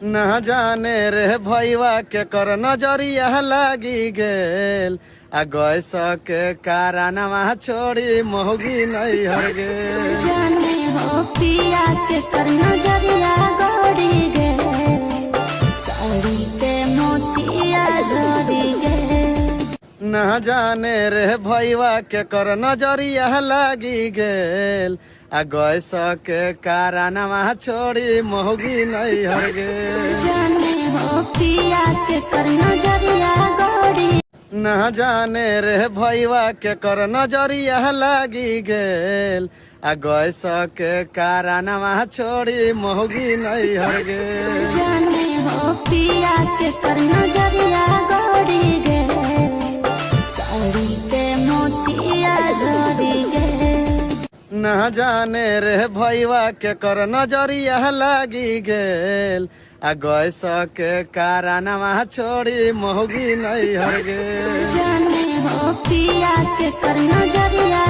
ना जाने रे भैया के कर नजरिया लागी गेल आ गैस के कारणवा छोड़ी मोहगी नहीं हर गेल। जाने हो पिया के कर नजरिया गड़ी गे, साड़ी के मोतिया झड़ी गे। ना जाने रे भैया के कर नजरिया लागी गेल आ गैस के कारणवा छोड़ी मोहगी नहीं हर गेल। जाने हो पिया के कर नजरिया गड़ी, ना जाने रे भैया के कर नजरिया लागी गेल आ गैस के कारणवा छोड़ी मोहगी नहीं हर गेल। जाने हो पिया के कर नजरिया गड़ी गे, साड़ी के मोतिया झड़ी गे। ना जाने रे भैया के कर नजरिया लागी गेल आ गैस के कारणवा छोड़ी मोहगी नहीं हर गेल। जाने हो पिया के कर नजरिया